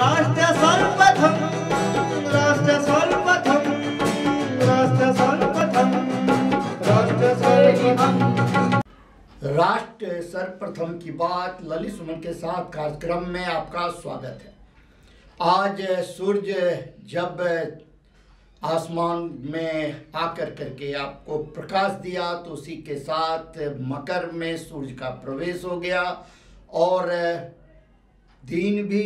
राष्ट्र सर्वप्रथम, राष्ट्र सर्वप्रथम, राष्ट्र सर्वप्रथम, राष्ट्र सर्वप्रथम। राष्ट्र सर्वप्रथम की बात ललित सुमन के साथ कार्यक्रम में आपका स्वागत है। आज सूर्य जब आसमान में आकर करके आपको प्रकाश दिया तो उसी के साथ मकर में सूर्य का प्रवेश हो गया और दिन भी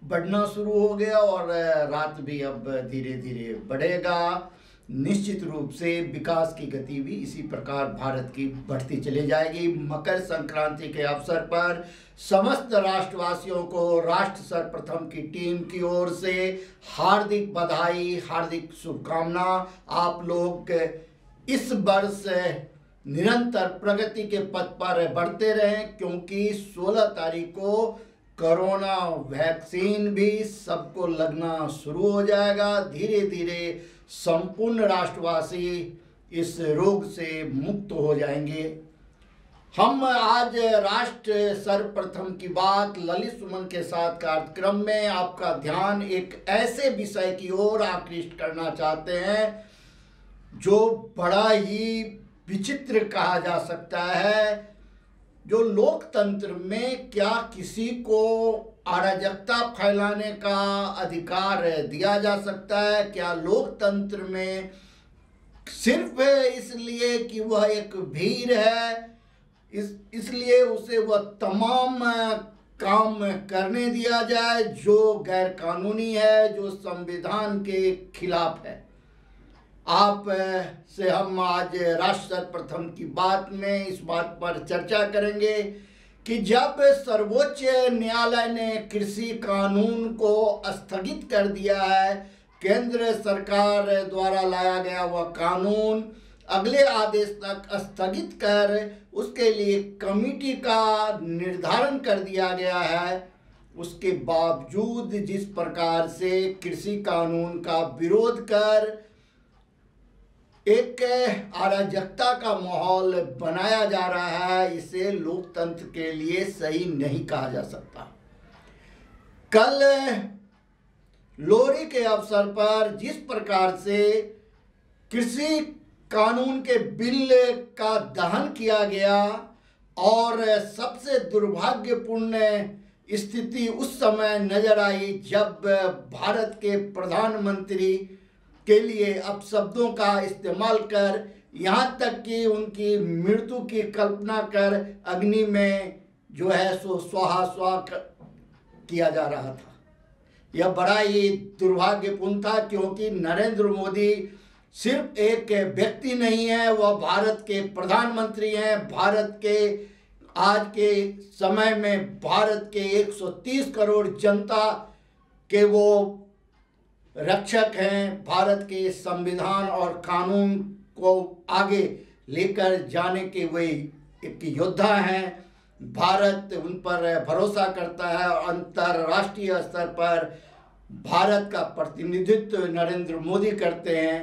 बढ़ना शुरू हो गया और रात भी अब धीरे धीरे बढ़ेगा। निश्चित रूप से विकास की गति भी इसी प्रकार भारत की बढ़ती चली जाएगी। मकर संक्रांति के अवसर पर समस्त राष्ट्रवासियों को राष्ट्र सर्वप्रथम की टीम की ओर से हार्दिक बधाई, हार्दिक शुभकामना। आप लोग इस वर्ष निरंतर प्रगति के पथ पर बढ़ते रहें, क्योंकि 16 तारीख को कोरोना वैक्सीन भी सबको लगना शुरू हो जाएगा। धीरे धीरे संपूर्ण राष्ट्रवासी इस रोग से मुक्त हो जाएंगे। हम आज राष्ट्र सर्वप्रथम की बात ललित सुमन के साथ कार्यक्रम में आपका ध्यान एक ऐसे विषय की ओर आकृष्ट करना चाहते हैं जो बड़ा ही विचित्र कहा जा सकता है। जो लोकतंत्र में क्या किसी को अराजकता फैलाने का अधिकार दिया जा सकता है? क्या लोकतंत्र में सिर्फ इसलिए कि वह एक भीड़ है इसलिए उसे वह तमाम काम करने दिया जाए जो गैर कानूनी है, जो संविधान के खिलाफ है? आप से हम आज राष्ट्र सर्वप्रथम की बात में इस बात पर चर्चा करेंगे कि जब सर्वोच्च न्यायालय ने कृषि कानून को स्थगित कर दिया है, केंद्र सरकार द्वारा लाया गया वह कानून अगले आदेश तक स्थगित कर उसके लिए कमेटी का निर्धारण कर दिया गया है, उसके बावजूद जिस प्रकार से कृषि कानून का विरोध कर एक अराजकता का माहौल बनाया जा रहा है, इसे लोकतंत्र के लिए सही नहीं कहा जा सकता। कल लोहड़ी के अवसर पर जिस प्रकार से कृषि कानून के बिल का दहन किया गया और सबसे दुर्भाग्यपूर्ण स्थिति उस समय नजर आई जब भारत के प्रधानमंत्री के लिए अपशब्दों का इस्तेमाल कर यहाँ तक कि उनकी मृत्यु की कल्पना कर अग्नि में जो है सो स्वाहा स्वाहा किया जा रहा था। यह बड़ा ही दुर्भाग्यपूर्ण था, क्योंकि नरेंद्र मोदी सिर्फ एक व्यक्ति नहीं है, वह भारत के प्रधानमंत्री हैं। भारत के आज के समय में भारत के 130 करोड़ जनता के वो रक्षक हैं। भारत के संविधान और कानून को आगे लेकर जाने के वे एक योद्धा हैं। भारत उन पर भरोसा करता है और अंतर्राष्ट्रीय स्तर पर भारत का प्रतिनिधित्व नरेंद्र मोदी करते हैं।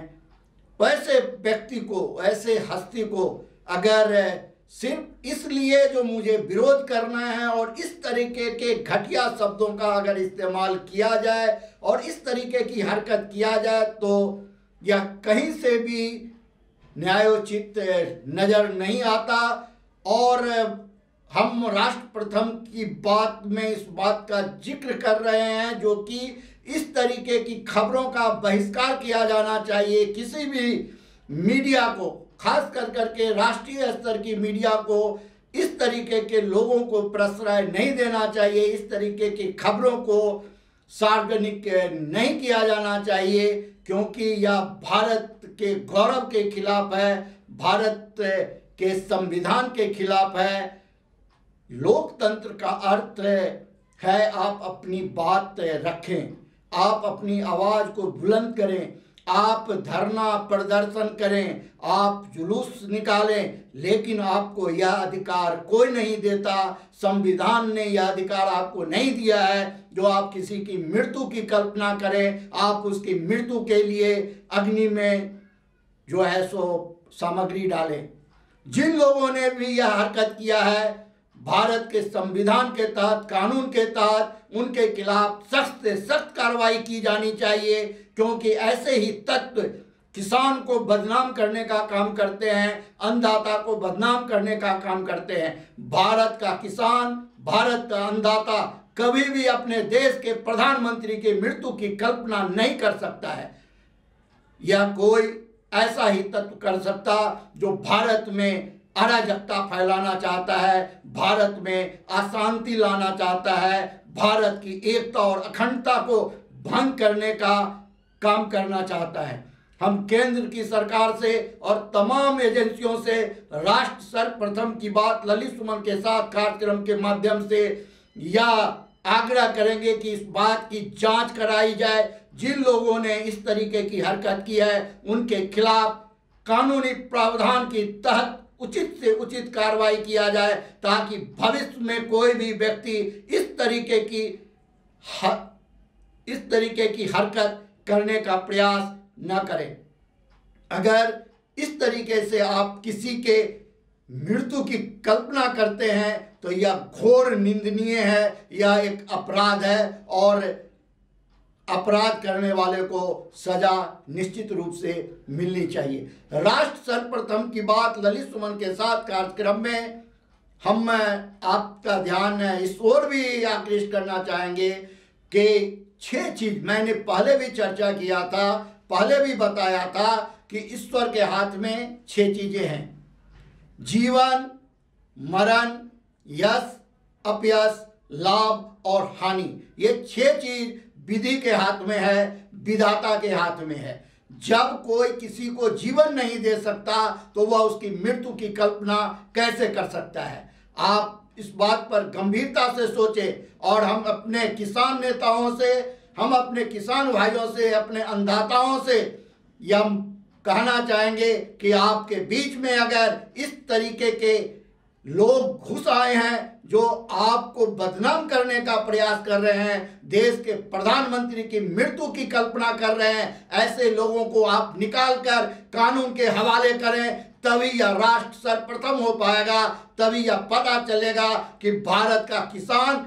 वैसे व्यक्ति को, ऐसे हस्ती को अगर सिर्फ इसलिए जो मुझे विरोध करना है और इस तरीके के घटिया शब्दों का अगर इस्तेमाल किया जाए और इस तरीके की हरकत किया जाए तो यह कहीं से भी न्यायोचित नज़र नहीं आता। और हम राष्ट्र प्रथम की बात में इस बात का जिक्र कर रहे हैं जो कि इस तरीके की खबरों का बहिष्कार किया जाना चाहिए। किसी भी मीडिया को, खास कर करके राष्ट्रीय स्तर की मीडिया को इस तरीके के लोगों को प्रश्रय नहीं देना चाहिए। इस तरीके की खबरों को सार्वजनिक नहीं किया जाना चाहिए, क्योंकि यह भारत के गौरव के खिलाफ है, भारत के संविधान के खिलाफ है। लोकतंत्र का अर्थ है आप अपनी बात रखें, आप अपनी आवाज़ को बुलंद करें, आप धरना प्रदर्शन करें, आप जुलूस निकालें, लेकिन आपको यह अधिकार कोई नहीं देता। संविधान ने यह अधिकार आपको नहीं दिया है जो आप किसी की मृत्यु की कल्पना करें, आप उसकी मृत्यु के लिए अग्नि में जो है सो सामग्री डालें। जिन लोगों ने भी यह हरकत किया है भारत के संविधान के तहत, कानून के तहत उनके खिलाफ सख्त से सख्त कार्रवाई की जानी चाहिए, क्योंकि ऐसे ही तत्व किसान को बदनाम करने का काम करते हैं, अन्नदाता को बदनाम करने का काम करते हैं। भारत का किसान, भारत का अन्नदाता कभी भी अपने देश के प्रधानमंत्री की मृत्यु की कल्पना नहीं कर सकता है। यह कोई ऐसा ही तत्व कर सकता जो भारत में अराजकता फैलाना चाहता है, भारत में अशांति लाना चाहता है, भारत की एकता और अखंडता को भंग करने का काम करना चाहता है। हम केंद्र की सरकार से और तमाम एजेंसियों से राष्ट्र सर्वप्रथम की बात ललित सुमन के साथ कार्यक्रम के माध्यम से यह आग्रह करेंगे कि इस बात की जांच कराई जाए, जिन लोगों ने इस तरीके की हरकत की है उनके खिलाफ कानूनी प्रावधान के तहत उचित से उचित कार्रवाई किया जाए, ताकि भविष्य में कोई भी व्यक्ति इस तरीके की हरकत करने का प्रयास न करे। अगर इस तरीके से आप किसी के मृत्यु की कल्पना करते हैं तो यह घोर निंदनीय है, यह एक अपराध है और अपराध करने वाले को सजा निश्चित रूप से मिलनी चाहिए। राष्ट्र सर्वप्रथम की बात ललित सुमन के साथ कार्यक्रम में हम आपका ध्यान इस ओर भी आकृष्ट करना चाहेंगे कि 6 चीज मैंने पहले भी चर्चा किया था, पहले भी बताया था कि ईश्वर के हाथ में 6 चीजें हैं: जीवन, मरण, यश, अपयश, लाभ और हानि। ये 6 चीज विधि के हाथ में है, विधाता के हाथ में है। जब कोई किसी को जीवन नहीं दे सकता तो वह उसकी मृत्यु की कल्पना कैसे कर सकता है? आप इस बात पर गंभीरता से सोचें और हम अपने किसान नेताओं से, हम अपने किसान भाइयों से, अपने अन्नदाताओं से यह कहना चाहेंगे कि आपके बीच में अगर इस तरीके के लोग घुस आए हैं जो आपको बदनाम करने का प्रयास कर रहे हैं, देश के प्रधानमंत्री की मृत्यु की कल्पना कर रहे हैं, ऐसे लोगों को आप निकाल कर कानून के हवाले करें, तभी यह राष्ट्र सर्वप्रथम हो पाएगा, तभी यह पता चलेगा कि भारत का किसान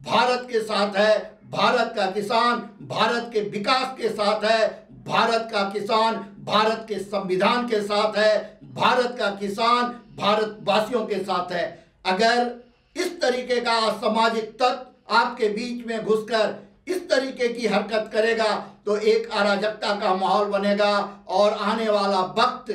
भारत के साथ है, भारत का किसान भारत के विकास के साथ है, भारत का किसान भारत के संविधान के साथ है, भारत का किसान भारतवासियों के साथ है। अगर इस तरीके का असामाजिक तत्व आपके बीच में घुसकर इस तरीके की हरकत करेगा तो एक अराजकता का माहौल बनेगा और आने वाला वक्त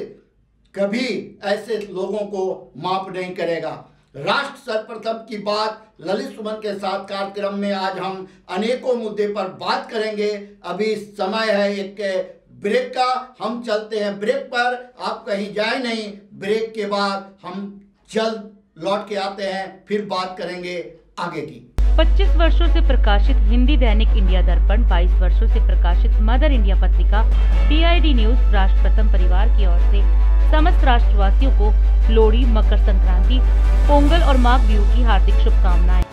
कभी ऐसे लोगों को माफ नहीं करेगा। राष्ट्र सर्वप्रथम की बात ललित सुमन के साथ कार्यक्रम में आज हम अनेकों मुद्दे पर बात करेंगे। अभी समय है एक ब्रेक का, हम चलते हैं ब्रेक पर, आप कहीं जाए नहीं। ब्रेक के बाद हम जल्द लौट के आते हैं, फिर बात करेंगे आगे की। 25 वर्षों से प्रकाशित हिंदी दैनिक इंडिया दर्पण, 22 वर्षों से प्रकाशित मदर इंडिया पत्रिका, PID न्यूज राष्ट्र प्रथम परिवार की ओर से समस्त राष्ट्रवासियों को लोहड़ी, मकर संक्रांति, पोंगल और माघ बिहू की हार्दिक शुभकामनाएं।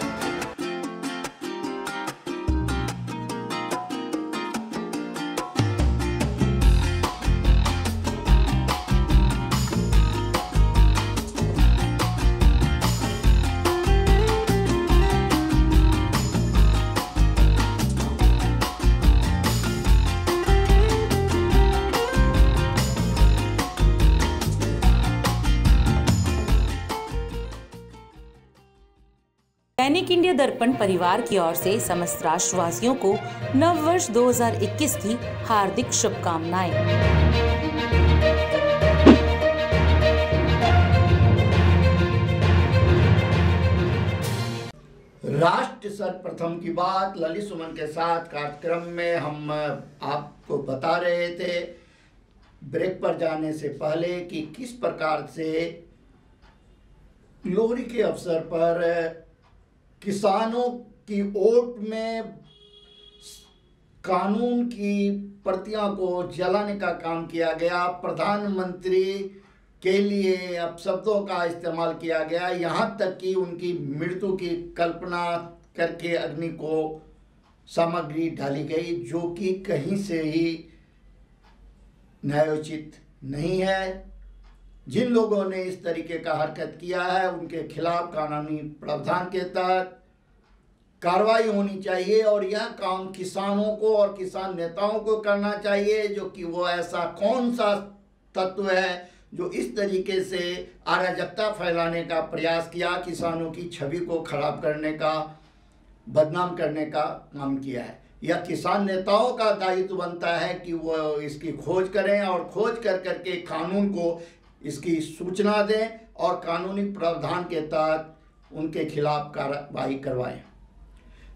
दैनिक इंडिया दर्पण परिवार की ओर से समस्त राष्ट्रवासियों को नव वर्ष 2021 की हार्दिक शुभकामनाएं। राष्ट्र सर्वप्रथम की बात ललित सुमन के साथ कार्यक्रम में हम आपको बता रहे थे ब्रेक पर जाने से पहले कि किस प्रकार से लोहड़ी के अवसर पर किसानों की ओट में कानून की प्रतियां को जलाने का काम किया गया। प्रधानमंत्री के लिए अपशब्दों का इस्तेमाल किया गया, यहाँ तक कि उनकी मृत्यु की कल्पना करके अग्नि को सामग्री डाली गई, जो कि कहीं से ही न्यायोचित नहीं है। जिन लोगों ने इस तरीके का हरकत किया है उनके खिलाफ कानूनी प्रावधान के तहत कार्रवाई होनी चाहिए। और यह काम किसानों को और किसान नेताओं को करना चाहिए, जो कि वो ऐसा कौन सा तत्व है जो इस तरीके से अराजकता फैलाने का प्रयास किया, किसानों की छवि को खराब करने का, बदनाम करने का काम किया है। यह किसान नेताओं का दायित्व बनता है कि वो इसकी खोज करें और खोज कर करके कानून को इसकी सूचना दें और कानूनी प्रावधान के तहत उनके खिलाफ कार्रवाई करवाएं।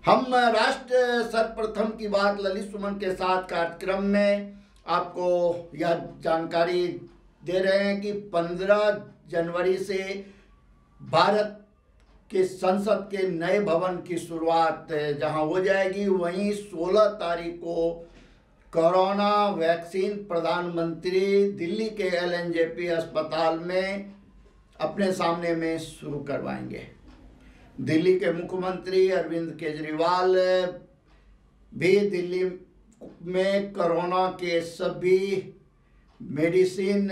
हम राष्ट्र सर्वप्रथम की बात ललित सुमन के साथ कार्यक्रम में आपको यह जानकारी दे रहे हैं कि 15 जनवरी से भारत के संसद के नए भवन की शुरुआत जहां हो जाएगी, वहीं 16 तारीख को कोरोना वैक्सीन प्रधानमंत्री दिल्ली के LNJP अस्पताल में अपने सामने में शुरू करवाएंगे। दिल्ली के मुख्यमंत्री अरविंद केजरीवाल भी दिल्ली में कोरोना के सभी मेडिसिन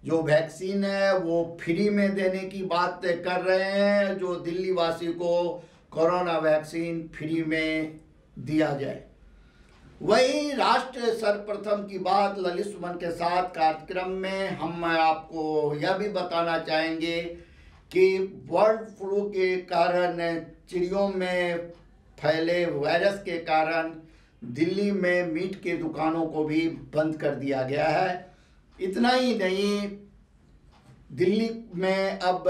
जो वैक्सीन है वो फ्री में देने की बात कर रहे हैं, जो दिल्ली वासी को कोरोना वैक्सीन फ्री में दिया जाए। वही राष्ट्र सर्वप्रथम की बात ललित सुमन के साथ कार्यक्रम में हम आपको यह भी बताना चाहेंगे कि बर्ड फ्लू के कारण चिड़ियों में फैले वायरस के कारण दिल्ली में मीट की दुकानों को भी बंद कर दिया गया है। इतना ही नहीं, दिल्ली में अब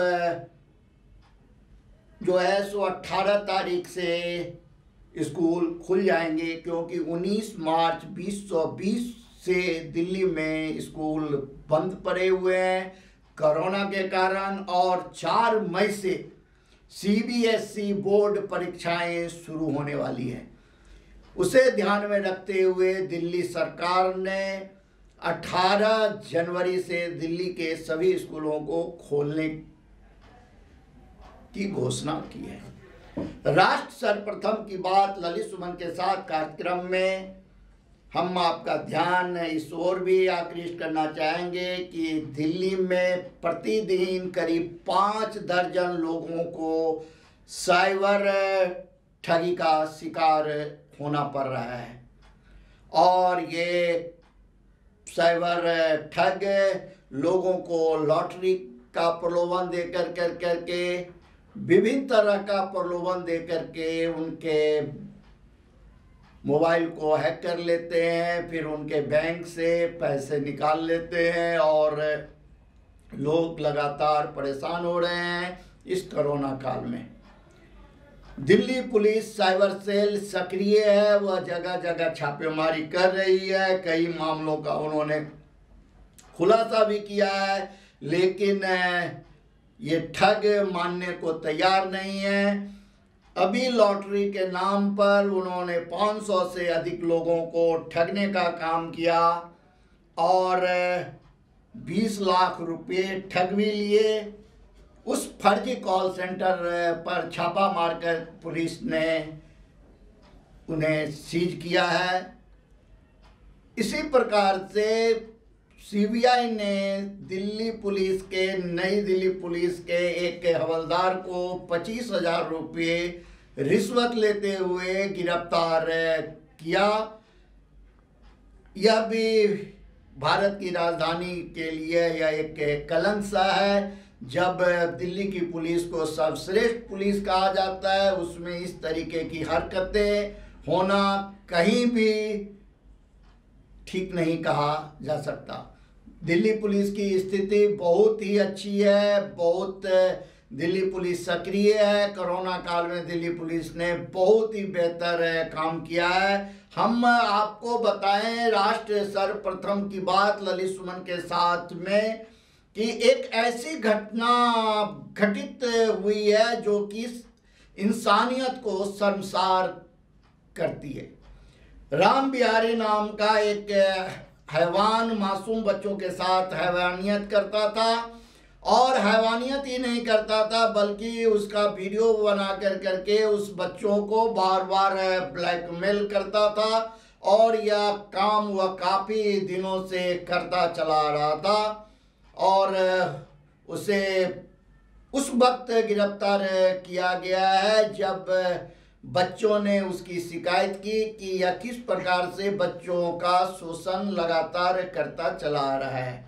जो है सो 18 तारीख से स्कूल खुल जाएंगे, क्योंकि 19 मार्च 2020 से दिल्ली में स्कूल बंद पड़े हुए हैं कोरोना के कारण, और 4 मई से CBSE बोर्ड परीक्षाएं शुरू होने वाली हैं। उसे ध्यान में रखते हुए दिल्ली सरकार ने 18 जनवरी से दिल्ली के सभी स्कूलों को खोलने की घोषणा की है। राष्ट्र सर्वप्रथम की बात ललित सुमन के साथ कार्यक्रम में हम आपका ध्यान इस ओर भी आकृष्ट करना चाहेंगे कि दिल्ली में प्रतिदिन करीब 5 दर्जन लोगों को साइबर ठगी का शिकार होना पड़ रहा है, और ये साइबर ठग लोगों को लॉटरी का प्रलोभन देकर करके विभिन्न तरह का प्रलोभन देकर के उनके मोबाइल को हैक कर लेते हैं, फिर उनके बैंक से पैसे निकाल लेते हैं, और लोग लगातार परेशान हो रहे हैं इस कोरोना काल में। दिल्ली पुलिस साइबर सेल सक्रिय है, वह जगह जगह छापेमारी कर रही है। कई मामलों का उन्होंने खुलासा भी किया है, लेकिन ये ठग मानने को तैयार नहीं है। अभी लॉटरी के नाम पर उन्होंने 500 से अधिक लोगों को ठगने का काम किया और 20 लाख रुपए ठग भी लिए। उस फर्जी कॉल सेंटर पर छापा मारकर पुलिस ने उन्हें सीज किया है। इसी प्रकार से CBI ने नई दिल्ली पुलिस के एक हवलदार को 25,000 रुपये रिश्वत लेते हुए गिरफ्तार किया। यह भी भारत की राजधानी के लिए यह एक कलंक सा है। जब दिल्ली की पुलिस को सर्वश्रेष्ठ पुलिस कहा जाता है, उसमें इस तरीके की हरकतें होना कहीं भी ठीक नहीं कहा जा सकता। दिल्ली पुलिस की स्थिति बहुत ही अच्छी है, दिल्ली पुलिस सक्रिय है। कोरोना काल में दिल्ली पुलिस ने बहुत ही बेहतर काम किया है। हम आपको बताएं राष्ट्र सर्वप्रथम की बात ललित सुमन के साथ में कि एक ऐसी घटना घटित हुई है जो कि इंसानियत को शर्मसार करती है। राम बिहारी नाम का एक हैवान मासूम बच्चों के साथ हैवानियत करता था, और हैवानियत ही नहीं करता था बल्कि उसका वीडियो बना करके उस बच्चों को बार बार ब्लैकमेल करता था, और यह काम वह काफ़ी दिनों से करता चला रहा था। और उसे उस वक्त गिरफ्तार किया गया है जब बच्चों ने उसकी शिकायत की कि यह किस प्रकार से बच्चों का शोषण लगातार करता चला आ रहा है।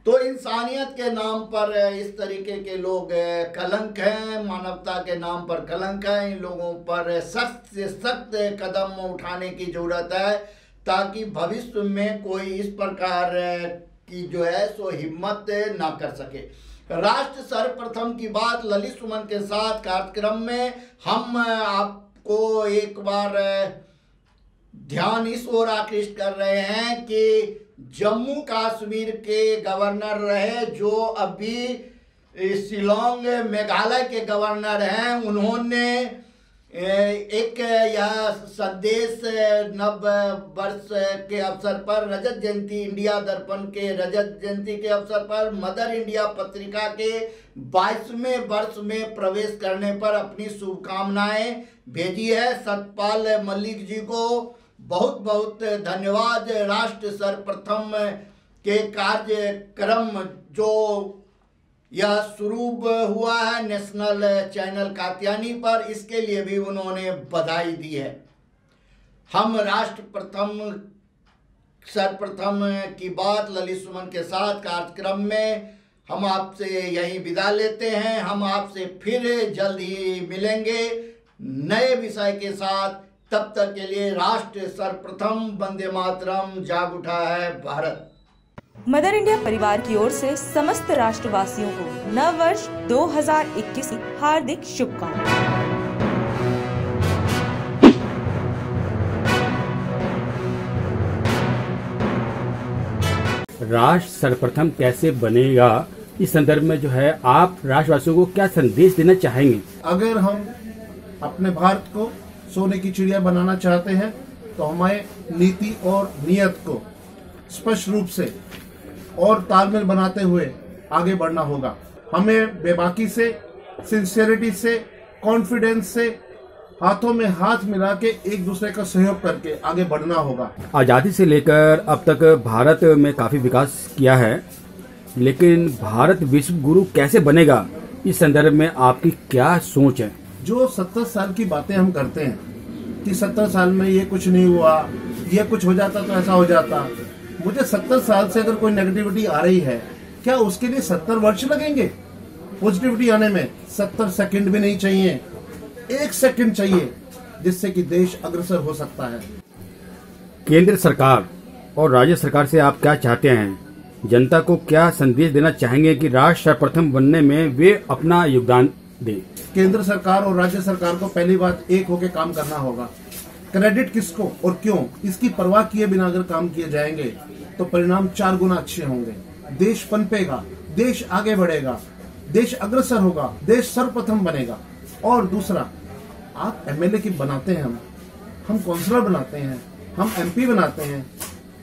तो इंसानियत के नाम पर इस तरीके के लोग कलंक हैं, मानवता के नाम पर कलंक है। इन लोगों पर सख्त से सख्त कदम उठाने की जरूरत है ताकि भविष्य में कोई इस प्रकार की जो है सो हिम्मत ना कर सके। राष्ट्र सर्वप्रथम की बात ललित सुमन के साथ कार्यक्रम में हम आपको एक बार ध्यान इस ओर आकृष्ट कर रहे हैं कि जम्मू कश्मीर के गवर्नर रहे जो अभी शिलोंग मेघालय के गवर्नर हैं, उन्होंने एक यह संदेश नव वर्ष के अवसर पर रजत जयंती इंडिया दर्पण के रजत जयंती के अवसर पर मदर इंडिया पत्रिका के 22वें वर्ष में प्रवेश करने पर अपनी शुभकामनाएं भेजी है। सतपाल मलिक जी को बहुत बहुत धन्यवाद। राष्ट्र सर्वप्रथम के कार्यक्रम जो यह शुरू हुआ है नेशनल चैनल कात्यायनी पर, इसके लिए भी उन्होंने बधाई दी है। हम राष्ट्र सर्वप्रथम की बात ललित सुमन के साथ कार्यक्रम में हम आपसे यही विदा लेते हैं। हम आपसे फिर जल्द ही मिलेंगे नए विषय के साथ। तब तक के लिए राष्ट्र सर्वप्रथम, वंदे मातरम, जाग उठा है भारत। मदर इंडिया परिवार की ओर से समस्त राष्ट्रवासियों को नव वर्ष 2021 की हार्दिक शुभकामनाएं। राष्ट्र सर्वप्रथम कैसे बनेगा, इस संदर्भ में जो है आप राष्ट्रवासियों को क्या संदेश देना चाहेंगे? अगर हम अपने भारत को सोने की चिड़िया बनाना चाहते हैं तो हमें नीति और नियत को स्पष्ट रूप से और तालमेल बनाते हुए आगे बढ़ना होगा। हमें बेबाकी से, सिंसियरिटी से, कॉन्फिडेंस से, हाथों में हाथ मिला के एक दूसरे का सहयोग करके आगे बढ़ना होगा। आजादी से लेकर अब तक भारत में काफी विकास किया है, लेकिन भारत विश्व गुरु कैसे बनेगा, इस संदर्भ में आपकी क्या सोच है? जो 70 साल की बातें हम करते हैं कि 70 साल में ये कुछ नहीं हुआ, ये कुछ हो जाता तो ऐसा हो जाता, मुझे 70 साल से अगर कोई नेगेटिविटी आ रही है, क्या उसके लिए 70 वर्ष लगेंगे? पॉजिटिविटी आने में 70 सेकंड भी नहीं चाहिए, 1 सेकंड चाहिए, जिससे कि देश अग्रसर हो सकता है। केंद्र सरकार और राज्य सरकार से आप क्या चाहते हैं? जनता को क्या संदेश देना चाहेंगे कि राष्ट्र सर्वप्रथम बनने में वे अपना योगदान दें? केंद्र सरकार और राज्य सरकार को पहली बात एक होकर काम करना होगा। क्रेडिट किसको और क्यों, इसकी परवाह किए बिना अगर काम किए जाएंगे तो परिणाम 4 गुना अच्छे होंगे। देश पनपेगा, देश आगे बढ़ेगा, देश अग्रसर होगा, देश सर्वप्रथम बनेगा। और दूसरा, आप एमएलए की बनाते हैं, हम काउंसलर बनाते हैं, हम एमपी बनाते हैं,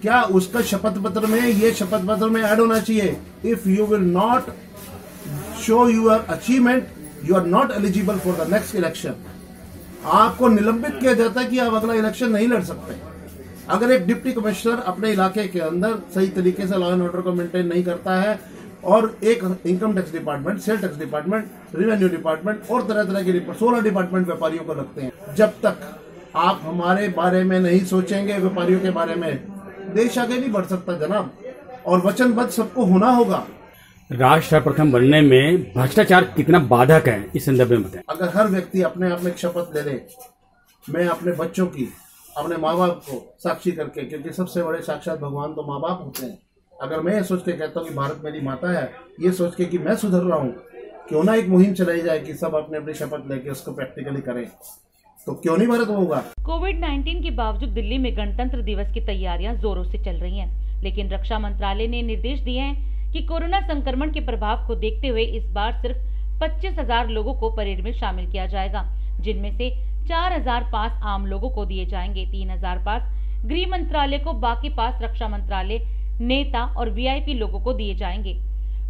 क्या उसका शपथ पत्र में ये शपथ पत्र में ऐड होना चाहिए, if you will not show your achievement you are not eligible for the next election. आपको निलंबित किया जाता है कि आप अगला इलेक्शन नहीं लड़ सकते। अगर एक डिप्टी कमिश्नर अपने इलाके के अंदर सही तरीके से लॉ एंड ऑर्डर को मेंटेन नहीं करता है और एक income tax department, sale tax department, revenue department और तरह तरह के 16 डिपार्टमेंट व्यापारियों को लगते हैं, जब तक आप हमारे बारे में नहीं सोचेंगे, व्यापारियों के बारे में, देश आगे नहीं बढ़ सकता जनाब। और वचनबद्ध सबको होना होगा। राष्ट्र सर्वप्रथम बनने में भ्रष्टाचार कितना बाधक है, इस संदर्भ में बताएं। अगर हर व्यक्ति अपने आप में एक शपथ ले ले, मैं अपने बच्चों की, अपने माँ बाप को साक्षी करके, क्योंकि सबसे बड़े साक्षात भगवान तो माँ बाप होते हैं, अगर मैं ये सोच के कहता हूँ कि भारत मेरी माता है, ये सोच के कि मैं सुधर रहा हूँ, क्यों ना एक मुहिम चलाई जाए कि सब अपने अपनी शपथ लेके उसको प्रैक्टिकली करें, तो क्यों नहीं भारत होगा। कोविड-19 के बावजूद दिल्ली में गणतंत्र दिवस की तैयारियां जोरों से चल रही हैं, लेकिन रक्षा मंत्रालय ने निर्देश दिए हैं कि कोरोना संक्रमण के प्रभाव को देखते हुए इस बार सिर्फ 25,000 लोगों को परेड में शामिल किया जाएगा, जिनमें से 4,000 पास आम लोगों को दिए जाएंगे, 3,000 पास गृह मंत्रालय को, बाकी पास रक्षा मंत्रालय, नेता और वीआईपी लोगों को दिए जाएंगे।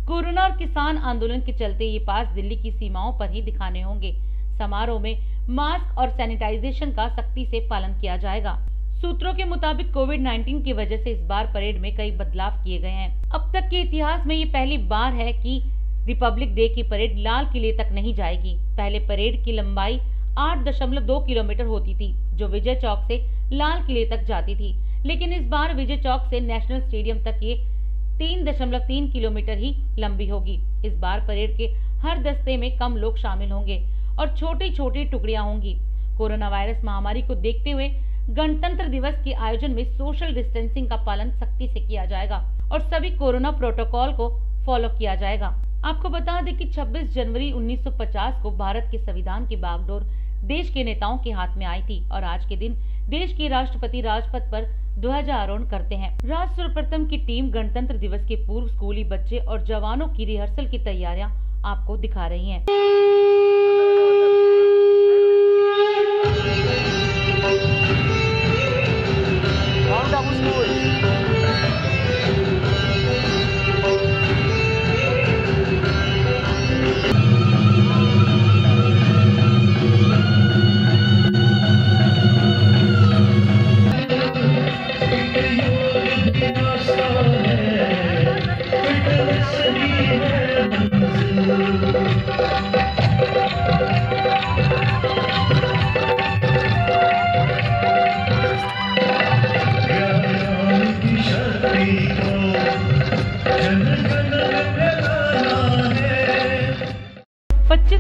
कोरोना और किसान आंदोलन के चलते ये पास दिल्ली की सीमाओं पर ही दिखाने होंगे। समारोह में मास्क और सैनिटाइजेशन का सख्ती से पालन किया जाएगा। सूत्रों के मुताबिक कोविड-19 की वजह से इस बार परेड में कई बदलाव किए गए हैं। अब तक के इतिहास में ये पहली बार है कि रिपब्लिक डे की परेड लाल किले तक नहीं जाएगी। पहले परेड की लंबाई 8.2 किलोमीटर होती थी, जो विजय चौक से लाल किले तक जाती थी, लेकिन इस बार विजय चौक से नेशनल स्टेडियम तक ये 3.3 किलोमीटर ही लंबी होगी। इस बार परेड के हर दस्ते में कम लोग शामिल होंगे और छोटी छोटी टुकड़ियां होंगी। कोरोना वायरस महामारी को देखते हुए गणतंत्र दिवस के आयोजन में सोशल डिस्टेंसिंग का पालन सख्ती से किया जाएगा और सभी कोरोना प्रोटोकॉल को फॉलो किया जाएगा। आपको बता दें कि 26 जनवरी 1950 को भारत के संविधान की बागडोर देश के नेताओं के हाथ में आई थी और आज के दिन देश के राष्ट्रपति राजपथ पर ध्वजारोहण करते हैं। राष्ट्र सर्वप्रथम की टीम गणतंत्र दिवस के पूर्व स्कूली बच्चे और जवानों की रिहर्सल की तैयारियां आपको दिखा रही हैं।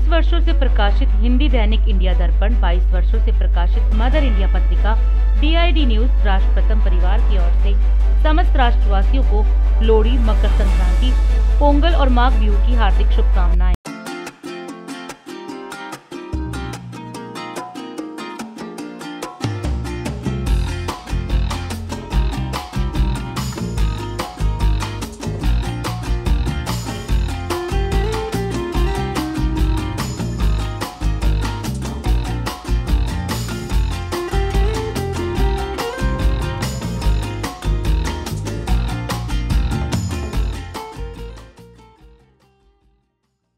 वर्षों से प्रकाशित हिंदी दैनिक इंडिया दर्पण, 22 वर्षों से प्रकाशित मदर इंडिया पत्रिका, BID न्यूज राष्ट्र प्रथम परिवार की ओर से समस्त राष्ट्रवासियों को लोहड़ी, मकर संक्रांति, पोंगल और माघ बिहू की हार्दिक शुभकामनाएं।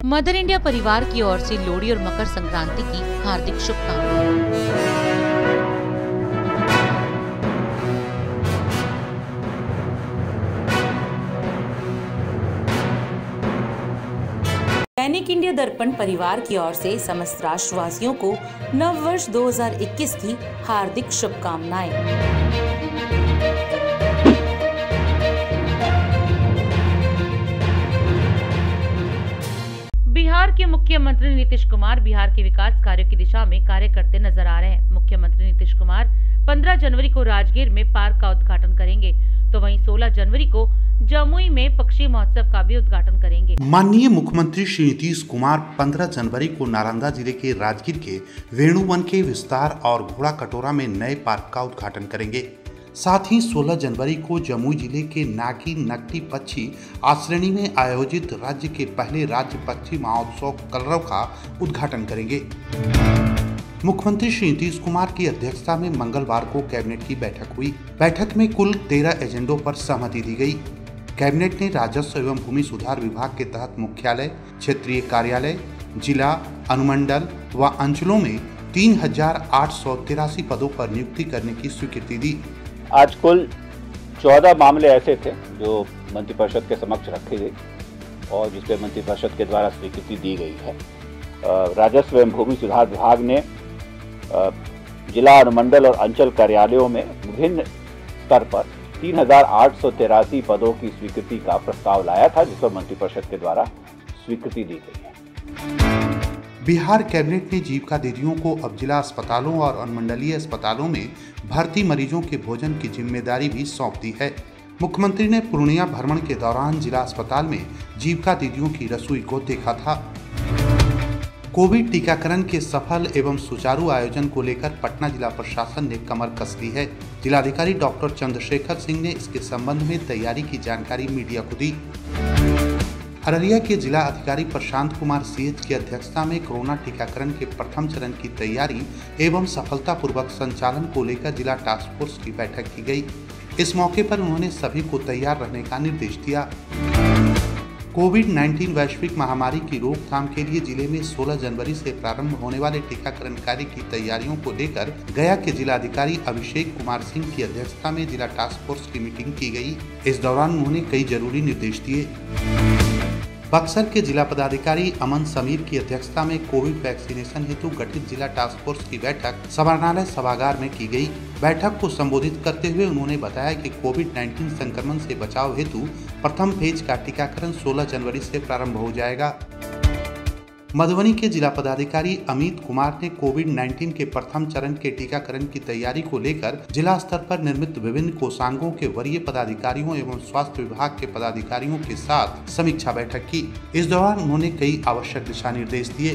मदर इंडिया परिवार की ओर से लोहड़ी और मकर संक्रांति की हार्दिक शुभकामनाएं। दैनिक इंडिया दर्पण परिवार की ओर से समस्त राष्ट्रवासियों को नव वर्ष 2021 की हार्दिक शुभकामनाएं। बिहार के मुख्यमंत्री नीतीश कुमार बिहार के विकास कार्यों की दिशा में कार्य करते नजर आ रहे हैं। मुख्यमंत्री नीतीश कुमार 15 जनवरी को राजगीर में पार्क का उद्घाटन करेंगे, तो वहीं 16 जनवरी को जमुई में पक्षी महोत्सव का भी उद्घाटन करेंगे। माननीय मुख्यमंत्री श्री नीतीश कुमार 15 जनवरी को नालंदा जिले के राजगीर के वेणुवन के विस्तार और घोड़ा कटोरा में नए पार्क का उद्घाटन करेंगे। साथ ही 16 जनवरी को जमुई जिले के नागी नकटी पक्षी आश्रणी में आयोजित राज्य के पहले राज्य पक्षी महोत्सव कलरव का उद्घाटन करेंगे। मुख्यमंत्री श्री नीतीश कुमार की अध्यक्षता में मंगलवार को कैबिनेट की बैठक हुई। बैठक में कुल 13 एजेंडों पर सहमति दी गई। कैबिनेट ने राजस्व एवं भूमि सुधार विभाग के तहत मुख्यालय, क्षेत्रीय कार्यालय, जिला, अनुमंडल व अंचलों में 3883 पदों पर नियुक्ति करने की स्वीकृति दी। आज कुल 14 मामले ऐसे थे जो मंत्रिपरिषद के समक्ष रखे गए और जिसपे मंत्रिपरिषद के द्वारा स्वीकृति दी गई है। राजस्व एवं भूमि सुधार विभाग ने जिला, अनुमंडल और अंचल कार्यालयों में विभिन्न स्तर पर 3883 पदों की स्वीकृति का प्रस्ताव लाया था, जिस पर मंत्रिपरिषद के द्वारा स्वीकृति दी गई है। बिहार कैबिनेट ने जीविका दीदियों को अब जिला अस्पतालों और अनुमंडलीय अस्पतालों में भर्ती मरीजों के भोजन की जिम्मेदारी भी सौंप दी है। मुख्यमंत्री ने पूर्णिया भ्रमण के दौरान जिला अस्पताल में जीविका दीदियों की रसोई को देखा था। कोविड टीकाकरण के सफल एवं सुचारू आयोजन को लेकर पटना जिला प्रशासन ने कमर कस ली है। जिलाधिकारी डॉक्टर चंद्रशेखर सिंह ने इसके संबंध में तैयारी की जानकारी मीडिया को दी। अररिया के जिला अधिकारी प्रशांत कुमार CH की अध्यक्षता में कोरोना टीकाकरण के प्रथम चरण की तैयारी एवं सफलतापूर्वक संचालन को लेकर जिला टास्क फोर्स की बैठक की गई। इस मौके पर उन्होंने सभी को तैयार रहने का निर्देश दिया। कोविड-19 वैश्विक महामारी की रोकथाम के लिए जिले में 16 जनवरी से प्रारंभ होने वाले टीकाकरण कार्य की तैयारियों को लेकर गया के जिलाधिकारी अभिषेक कुमार सिंह की अध्यक्षता में जिला टास्क फोर्स की मीटिंग की गई। इस दौरान उन्होंने कई जरूरी निर्देश दिए। बक्सर के जिला पदाधिकारी अमन समीर की अध्यक्षता में कोविड वैक्सीनेशन हेतु गठित जिला टास्क फोर्स की बैठक समाहरणालय सभागार में की गई। बैठक को संबोधित करते हुए उन्होंने बताया कि कोविड-19 संक्रमण से बचाव हेतु प्रथम फेज का टीकाकरण 16 जनवरी से प्रारंभ हो जाएगा। मधुबनी के जिला पदाधिकारी अमित कुमार ने कोविड-19 के प्रथम चरण के टीकाकरण की तैयारी को लेकर जिला स्तर पर निर्मित विभिन्न कोषांगों के वरीय पदाधिकारियों एवं स्वास्थ्य विभाग के पदाधिकारियों के साथ समीक्षा बैठक की। इस दौरान उन्होंने कई आवश्यक दिशा निर्देश दिए।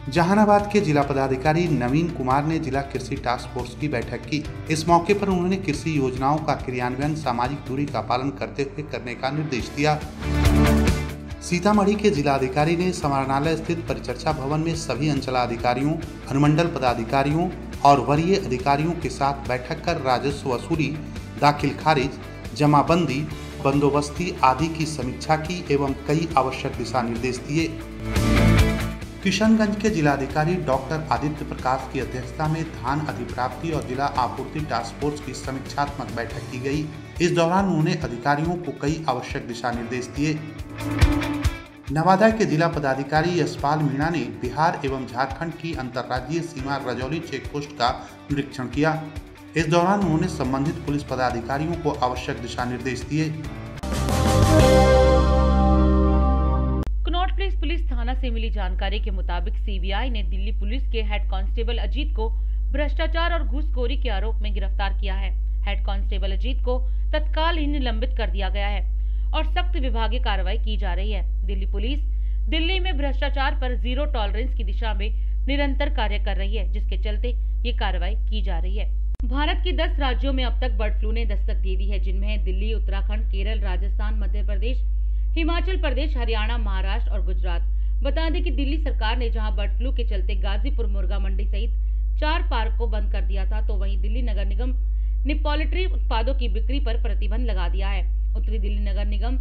जहानाबाद के जिला पदाधिकारी नवीन कुमार ने जिला कृषि टास्क फोर्स की बैठक की। इस मौके पर उन्होंने कृषि योजनाओं का क्रियान्वयन सामाजिक दूरी का पालन करते हुए करने का निर्देश दिया। सीतामढ़ी के जिलाधिकारी ने समाहरणालय स्थित परिचर्चा भवन में सभी अंचलाधिकारियों, अनुमंडल पदाधिकारियों और वरीय अधिकारियों के साथ बैठक कर राजस्व वसूली, दाखिल खारिज, जमाबंदी, बंदोबस्ती आदि की समीक्षा की एवं कई आवश्यक दिशा निर्देश दिए। किशनगंज के जिलाधिकारी डॉक्टर आदित्य प्रकाश की अध्यक्षता में धान अधिप्राप्ति और जिला आपूर्ति टास्क फोर्स की समीक्षात्मक बैठक की गई। इस दौरान उन्होंने अधिकारियों को कई आवश्यक दिशा निर्देश दिए। नवादा के जिला पदाधिकारी यशपाल मीणा ने बिहार एवं झारखंड की अंतर्राज्यीय सीमा रजौली चेक पोस्ट का निरीक्षण किया। इस दौरान उन्होंने संबंधित पुलिस पदाधिकारियों को आवश्यक दिशा निर्देश दिए। कनॉट प्लेस पुलिस थाना से मिली जानकारी के मुताबिक सीबीआई ने दिल्ली पुलिस के हेड कांस्टेबल अजीत को भ्रष्टाचार और घूसखोरी के आरोप में गिरफ्तार किया है। हेड कांस्टेबल अजीत को तत्काल ही निलंबित कर दिया गया है और सख्त विभागीय कार्रवाई की जा रही है। दिल्ली पुलिस दिल्ली में भ्रष्टाचार पर जीरो टॉलरेंस की दिशा में निरंतर कार्य कर रही है, जिसके चलते ये कार्रवाई की जा रही है। भारत के 10 राज्यों में अब तक बर्ड फ्लू ने दस्तक दे दी है, जिनमें दिल्ली, उत्तराखंड, केरल, राजस्थान, मध्य प्रदेश, हिमाचल प्रदेश, हरियाणा, महाराष्ट्र और गुजरात। बता दें कि दिल्ली सरकार ने जहां बर्ड फ्लू के चलते गाजीपुर मुर्गा मंडी सहित 4 पार्क को बंद कर दिया था, तो वहीं दिल्ली नगर निगम ने पोल्ट्री उत्पादों की बिक्री पर प्रतिबंध लगा दिया है। उत्तरी दिल्ली नगर निगम,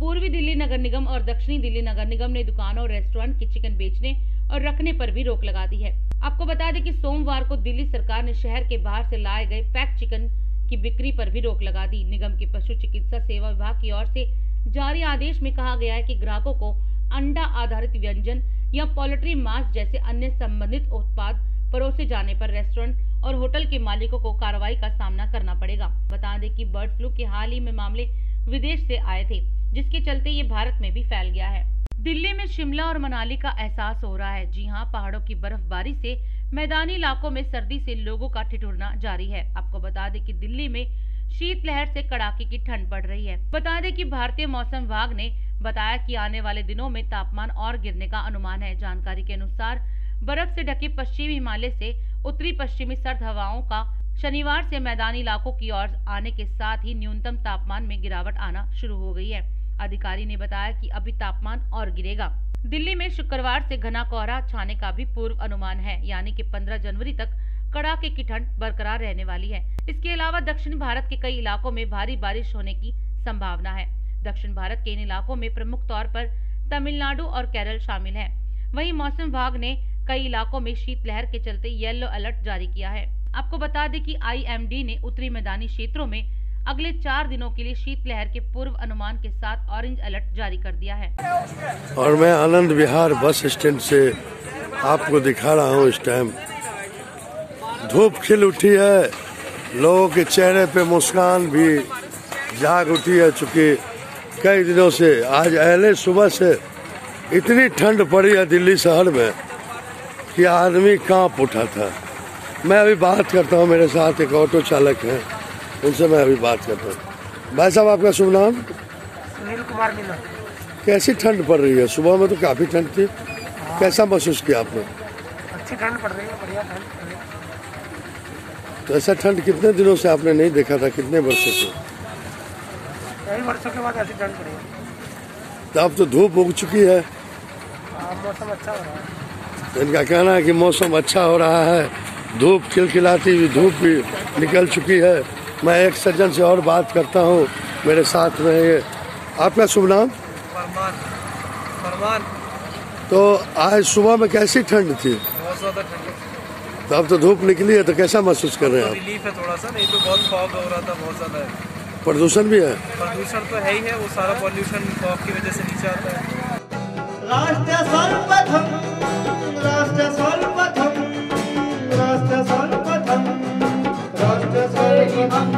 पूर्वी दिल्ली नगर निगम और दक्षिणी दिल्ली नगर निगम ने दुकानों और रेस्टोरेंट की चिकन बेचने और रखने पर भी रोक लगा दी है। आपको बता दें कि सोमवार को दिल्ली सरकार ने शहर के बाहर से लाए गए पैक चिकन की बिक्री पर भी रोक लगा दी। निगम के पशु चिकित्सा सेवा विभाग की ओर से जारी आदेश में कहा गया है कि ग्राहकों को अंडा आधारित व्यंजन या पोल्ट्री मांस जैसे अन्य संबंधित उत्पाद परोसे जाने पर रेस्टोरेंट और होटल के मालिकों को कार्रवाई का सामना करना पड़ेगा। बता दें कि बर्ड फ्लू के हाल ही में मामले विदेश से आए थे, जिसके चलते ये भारत में भी फैल गया है। दिल्ली में शिमला और मनाली का एहसास हो रहा है। जी हां, पहाड़ों की बर्फबारी से मैदानी इलाकों में सर्दी से लोगों का ठिठुरना जारी है। आपको बता दें कि दिल्ली में शीतलहर से कड़ाके की ठंड पड़ रही है। बता दें कि भारतीय मौसम विभाग ने बताया कि आने वाले दिनों में तापमान और गिरने का अनुमान है। जानकारी के अनुसार बर्फ से ढके पश्चिमी हिमालय से उत्तरी पश्चिमी सर्द हवाओं का शनिवार से मैदानी इलाकों की ओर आने के साथ ही न्यूनतम तापमान में गिरावट आना शुरू हो गई है। अधिकारी ने बताया कि अभी तापमान और गिरेगा। दिल्ली में शुक्रवार से घना कोहरा छाने का भी पूर्व अनुमान है, यानी कि 15 जनवरी तक कड़ाके की ठंड बरकरार रहने वाली है। इसके अलावा दक्षिण भारत के कई इलाकों में भारी बारिश होने की संभावना है। दक्षिण भारत के इन इलाकों में प्रमुख तौर पर तमिलनाडु और केरल शामिल है। वहीं मौसम विभाग ने कई इलाकों में शीतलहर के चलते येलो अलर्ट जारी किया है। आपको बता दें कि IMD ने उत्तरी मैदानी क्षेत्रों में अगले 4 दिनों के लिए शीतलहर के पूर्व अनुमान के साथ ऑरेंज अलर्ट जारी कर दिया है। और मैं आनंद विहार बस स्टैंड से आपको दिखा रहा हूँ। इस टाइम धूप खिल उठी है, लोगों के चेहरे पे मुस्कान भी जाग उठी है। चूंकि कई दिनों से आज अहले सुबह से इतनी ठंड पड़ी है दिल्ली शहर में कि आदमी कांप उठा था। मैं अभी बात करता हूँ, मेरे साथ एक ऑटो चालक है, उनसे मैं अभी बात करता हूँ। भाई साहब, आपका शुभ नाम? सुनील कुमार मीना। कैसी ठंड पड़ रही है? सुबह में तो काफी ठंड थी, कैसा महसूस किया आपने? अच्छी ठंड पड़ रही है, बढ़िया ठंड पड़ रही है। तो ऐसा ठंड कितने दिनों से आपने नहीं देखा था? कितने वर्षों से? कई वर्षों के बाद ऐसी ठंड पड़ी है। तो अब तो धूप उग चुकी है, मौसम अच्छा हो रहा है। तो इनका कहना है कि मौसम अच्छा हो रहा है, धूप खिलखिलाती हुई धूप भी निकल चुकी है। मैं एक सज्जन से और बात करता हूँ, मेरे साथ में ये आपका शुभ नाम? फरमान। तो आज सुबह में कैसी ठंड थी? बहुत ज्यादा ठंड। तो अब तो धूप निकली है, तो कैसा महसूस कर रहे हैं आप? रिलीफ है थोड़ा सा, नहीं तो बहुत फॉग हो रहा था, बहुत ज्यादा है। प्रदूषण भी है? प्रदूषण तो है ही है, वो सारा पॉल्यूशन फॉग की वजह से नीचे आता है। राष्ट्र सर्वप्रथम, राष्ट्र सर्वप्रथम, राष्ट्र सर्वप्रथम, राष्ट्र सर्वप्रथम।